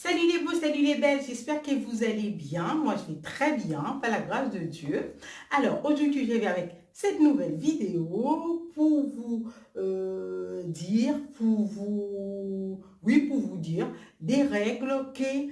Salut les beaux, salut les belles, j'espère que vous allez bien. Moi, je vais très bien, par la grâce de Dieu. Alors, aujourd'hui, je viens avec cette nouvelle vidéo pour vous dire, pour vous dire des règles que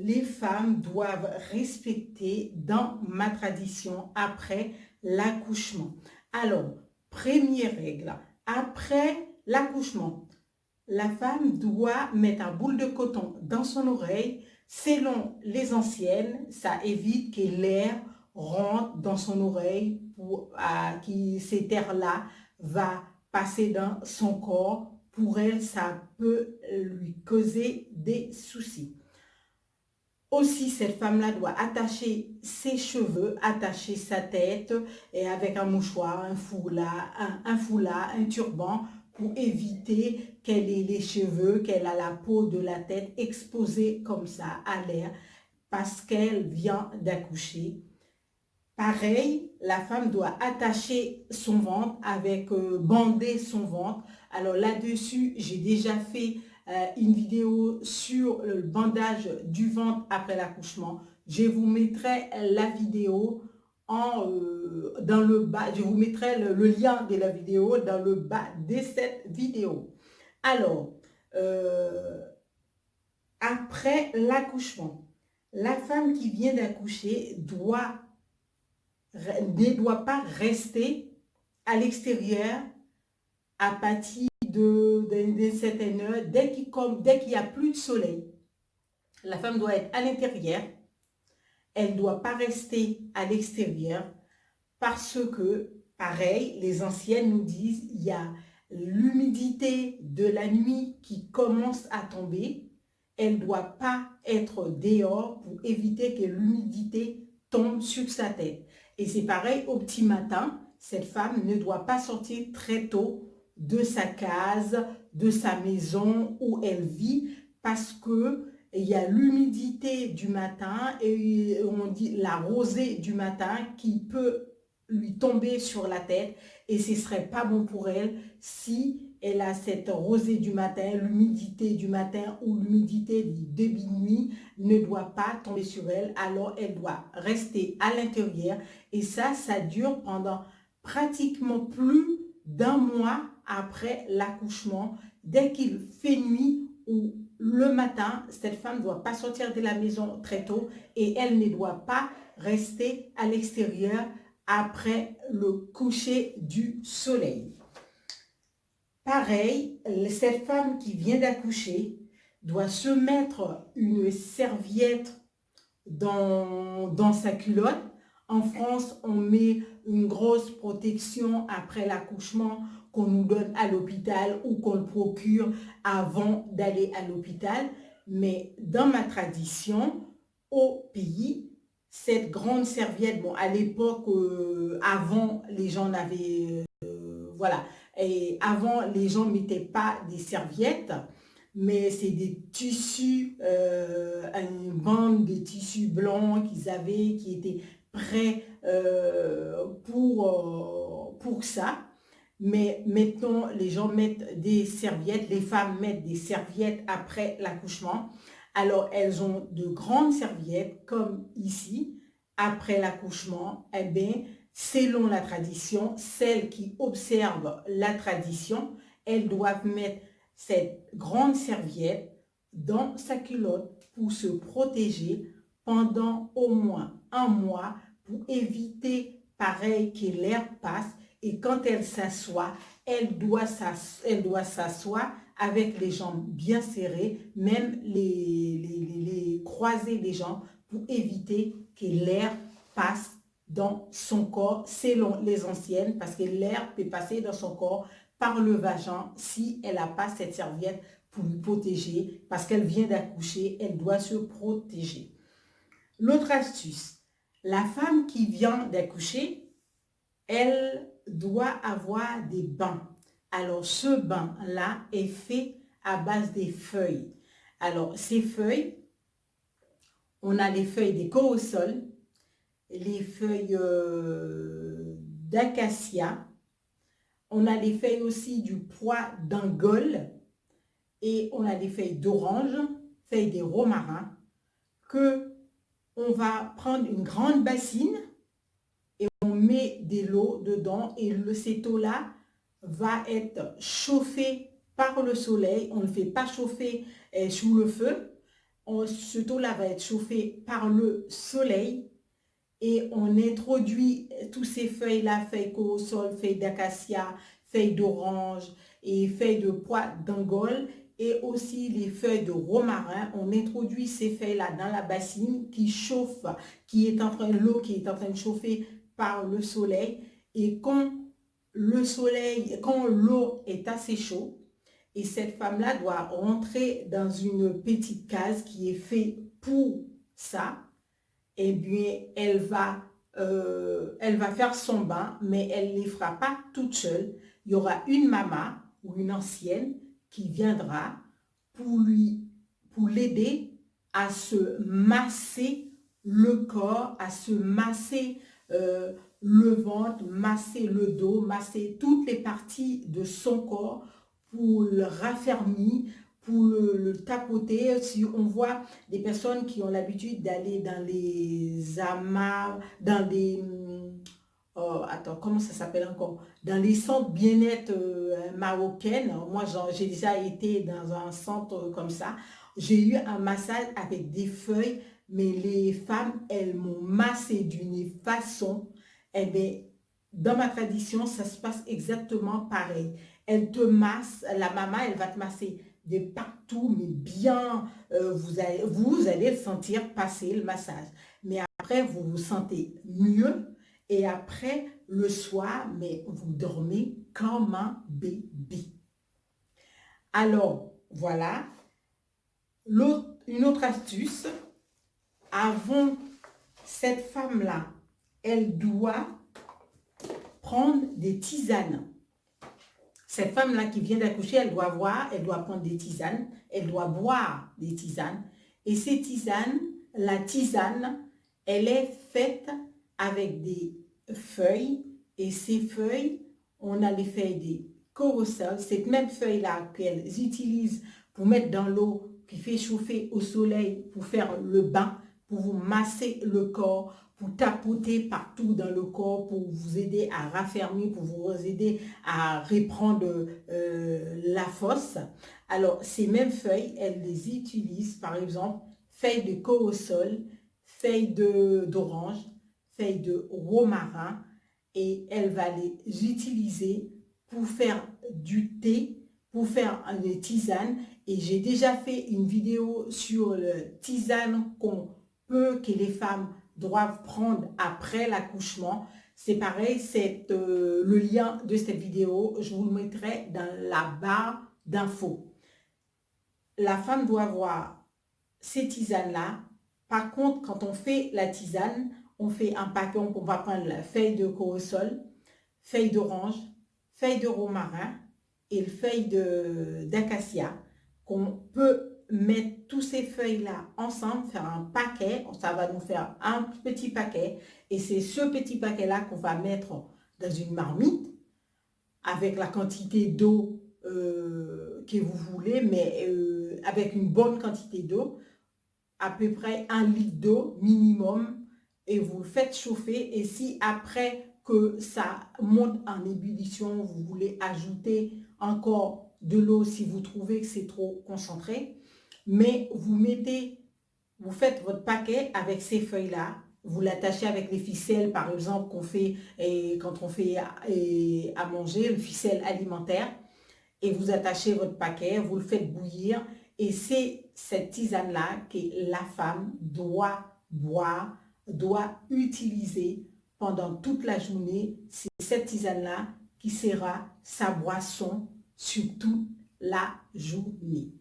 les femmes doivent respecter dans ma tradition après l'accouchement. Alors, première règle, après l'accouchement, la femme doit mettre un boule de coton dans son oreille. Selon les anciennes, ça évite que l'air rentre dans son oreille pour que cet air-là va passer dans son corps. Pour elle, ça peut lui causer des soucis. Aussi, cette femme-là doit attacher ses cheveux, attacher sa tête et avec un mouchoir, un foulard, un turban pour éviter qu'elle ait les cheveux, qu'elle a la peau de la tête exposée comme ça à l'air parce qu'elle vient d'accoucher. Pareil, la femme doit attacher son ventre avec bander son ventre. Alors là-dessus, j'ai déjà fait une vidéo sur le bandage du ventre après l'accouchement. Je vous mettrai la vidéo dans le bas. Je vous mettrai le lien de la vidéo dans le bas de cette vidéo. Alors, après l'accouchement, la femme qui vient d'accoucher ne doit pas rester à l'extérieur à partir d'une certaine heure. Dès qu'il n'y a plus de soleil, la femme doit être à l'intérieur. Elle ne doit pas rester à l'extérieur parce que, pareil, les anciennes nous disent, il y a l'humidité de la nuit qui commence à tomber. Elle ne doit pas être dehors pour éviter que l'humidité tombe sur sa tête. Et c'est pareil au petit matin, cette femme ne doit pas sortir très tôt de sa case, de sa maison où elle vit, parce que il y a l'humidité du matin et on dit la rosée du matin qui peut lui tomber sur la tête et ce serait pas bon pour elle si elle a cette rosée du matin, l'humidité du matin ou l'humidité du début de nuit ne doit pas tomber sur elle, alors elle doit rester à l'intérieur et ça dure pendant pratiquement plus d'un mois après l'accouchement. Dès qu'il fait nuit ou le matin, cette femme ne doit pas sortir de la maison très tôt et elle ne doit pas rester à l'extérieur après le coucher du soleil. Pareil, cette femme qui vient d'accoucher doit se mettre une serviette dans sa culotte. En France, on met une grosse protection après l'accouchement qu'on nous donne à l'hôpital ou qu'on procure avant d'aller à l'hôpital. Mais dans ma tradition, au pays, cette grande serviette, bon, à l'époque, avant, les gens n'avaient, voilà, et avant, les gens ne mettaient pas des serviettes, mais c'est des tissus, une bande de tissus blancs qu'ils avaient, qui étaient prêts pour ça. Mais maintenant, les gens mettent des serviettes, les femmes mettent des serviettes après l'accouchement. Alors, elles ont de grandes serviettes, comme ici, après l'accouchement. Eh bien, selon la tradition, celles qui observent la tradition, elles doivent mettre cette grande serviette dans sa culotte pour se protéger pendant au moins un mois pour éviter, pareil, que l'air passe. Et quand elle s'assoit, elle doit s'asseoir avec les jambes bien serrées, même les croiser les jambes pour éviter que l'air passe dans son corps selon les anciennes, parce que l'air peut passer dans son corps par le vagin si elle n'a pas cette serviette pour lui protéger, parce qu'elle vient d'accoucher, elle doit se protéger. L'autre astuce, la femme qui vient d'accoucher, elle doit avoir des bains. Alors, ce bain-là est fait à base des feuilles. Alors, ces feuilles, on a les feuilles des corosol, les feuilles d'acacia, on a les feuilles aussi du pois d'Angole et on a des feuilles d'orange, feuille de romarin, que on va prendre une grande bassine et on met de l'eau dedans et cette eau-là va être chauffée par le soleil. On ne fait pas chauffer sous le feu. Cette eau-là va être chauffée par le soleil et on introduit tous ces feuilles-là, feuilles corossol, feuilles d'acacia, feuilles d'orange et feuilles de pois d'Angole et aussi les feuilles de romarin. On introduit ces feuilles-là dans la bassine qui chauffe, l'eau qui est en train de chauffer par le soleil. Et quand l'eau est assez chaude, et cette femme-là doit rentrer dans une petite case qui est faite pour ça, eh bien, elle va faire son bain, mais elle ne les fera pas toute seule. Il y aura une maman ou une ancienne qui viendra pour l'aider à se masser le corps, à se masser le ventre, masser le dos, masser toutes les parties de son corps pour le raffermir, pour le tapoter. Si on voit des personnes qui ont l'habitude d'aller dans les amas, dans des... attends, comment ça s'appelle encore? Dans les centres bien-être marocaines. Moi, j'ai déjà été dans un centre comme ça. J'ai eu un massage avec des feuilles, mais les femmes, elles m'ont massé d'une façon. Eh bien, dans ma tradition, ça se passe exactement pareil. Elle te masse, la maman, elle va te masser de partout, mais bien, vous allez sentir passer le massage. Mais après, vous vous sentez mieux. Et après, le soir, mais vous dormez comme un bébé. Alors, voilà. Une autre astuce, avant cette femme-là, elle doit prendre des tisanes. Cette femme-là qui vient d'accoucher, elle doit prendre des tisanes, elle doit boire des tisanes. Et ces tisanes, la tisane, elle est faite avec des feuilles. Et ces feuilles, on a les feuilles des corossol, cette même feuille-là qu'elles utilisent pour mettre dans l'eau qui fait chauffer au soleil, pour faire le bain, pour vous masser le corps, pour tapoter partout dans le corps, pour vous aider à raffermir, pour vous aider à reprendre la force. Alors, ces mêmes feuilles, elles les utilisent, par exemple, feuilles de corossol, feuilles d'orange, feuilles de romarin, et elle va les utiliser pour faire du thé, pour faire des tisanes. Et j'ai déjà fait une vidéo sur le tisane que les femmes doivent prendre après l'accouchement. C'est pareil, le lien de cette vidéo, je vous le mettrai dans la barre d'infos. La femme doit avoir ces tisanes-là. Par contre, quand on fait la tisane, on fait un paquet, on va prendre la feuille de corossol, feuille d'orange, feuille de romarin et le feuille d'acacia, qu'on peut mettre tous ces feuilles-là ensemble, faire un paquet. Ça va nous faire un petit paquet. Et c'est ce petit paquet-là qu'on va mettre dans une marmite avec la quantité d'eau que vous voulez, mais avec une bonne quantité d'eau, à peu près 1 litre d'eau minimum, et vous le faites chauffer. Et si après que ça monte en ébullition, vous voulez ajouter encore de l'eau si vous trouvez que c'est trop concentré, mais vous faites votre paquet avec ces feuilles-là, vous l'attachez avec les ficelles, par exemple, qu'on fait quand on fait à manger, le ficelle alimentaire, et vous attachez votre paquet, vous le faites bouillir, et c'est cette tisane-là que la femme doit boire, doit utiliser pendant toute la journée. C'est cette tisane-là qui sera sa boisson sur toute la journée.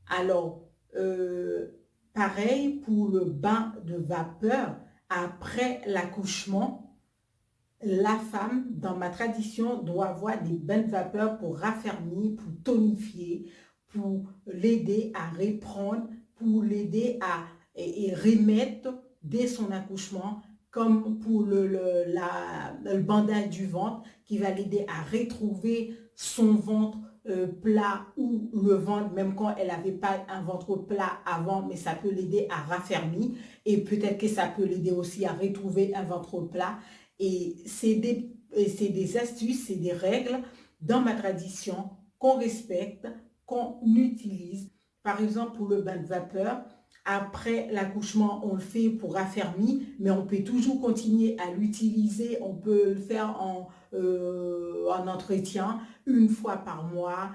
Alors, pareil pour le bain de vapeur après l'accouchement, la femme, dans ma tradition, doit avoir des bains de vapeur pour raffermir, pour tonifier, pour l'aider à reprendre, pour l'aider à remettre dès son accouchement, comme pour le bandage du ventre qui va l'aider à retrouver son ventre plat ou le ventre, même quand elle n'avait pas un ventre plat avant, mais ça peut l'aider à raffermir et peut-être que ça peut l'aider aussi à retrouver un ventre plat. Et c'est des astuces, c'est des règles dans ma tradition qu'on respecte, qu'on utilise. Par exemple, pour le bain de vapeur, après l'accouchement, on le fait pour raffermir, mais on peut toujours continuer à l'utiliser. On peut le faire en entretien une fois par mois,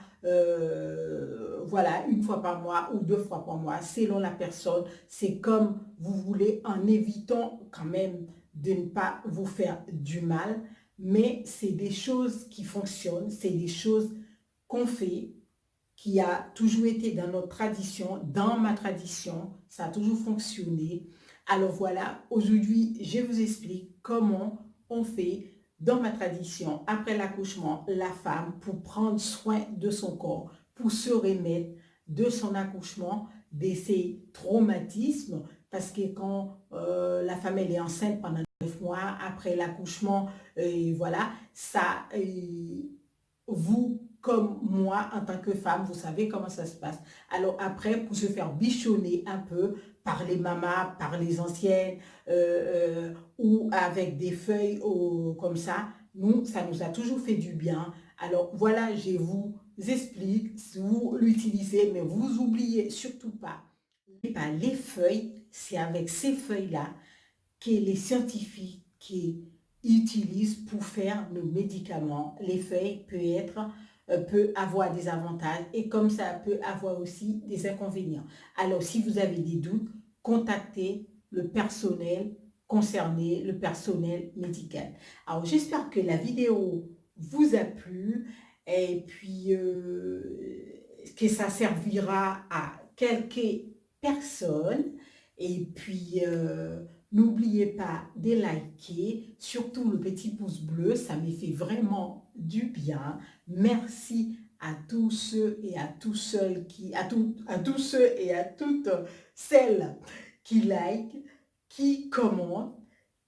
voilà, une fois par mois ou 2 fois par mois, selon la personne. C'est comme vous voulez, en évitant quand même de ne pas vous faire du mal, mais c'est des choses qui fonctionnent, c'est des choses qu'on fait, qui a toujours été dans notre tradition, dans ma tradition, ça a toujours fonctionné. Alors voilà, aujourd'hui, je vous explique comment on fait dans ma tradition, après l'accouchement, la femme pour prendre soin de son corps, pour se remettre de son accouchement, de ses traumatismes, parce que quand la femme elle est enceinte pendant 9 mois, après l'accouchement, voilà, ça, vous, comme moi, en tant que femme, vous savez comment ça se passe. Alors après, pour se faire bichonner un peu par les mamas, par les anciennes, ou avec des feuilles comme ça, nous, ça nous a toujours fait du bien. Alors voilà, je vous explique, vous l'utilisez, mais vous oubliez surtout pas. Les feuilles, c'est avec ces feuilles-là que les scientifiques qui utilisent pour faire nos médicaments. Les feuilles peut avoir des avantages et comme ça peut avoir aussi des inconvénients. Alors, si vous avez des doutes, contactez le personnel concerné, le personnel médical. Alors, j'espère que la vidéo vous a plu et puis que ça servira à quelques personnes. Et puis, n'oubliez pas de liker, surtout le petit pouce bleu, ça me fait vraiment du bien. Merci à tous ceux et à tous ceux à tous ceux et à toutes celles qui like, qui commentent,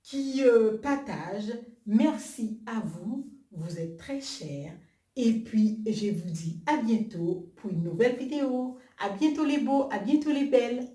qui partagent. Merci à vous, vous êtes très chers. Et puis, je vous dis à bientôt pour une nouvelle vidéo. À bientôt les beaux, à bientôt les belles.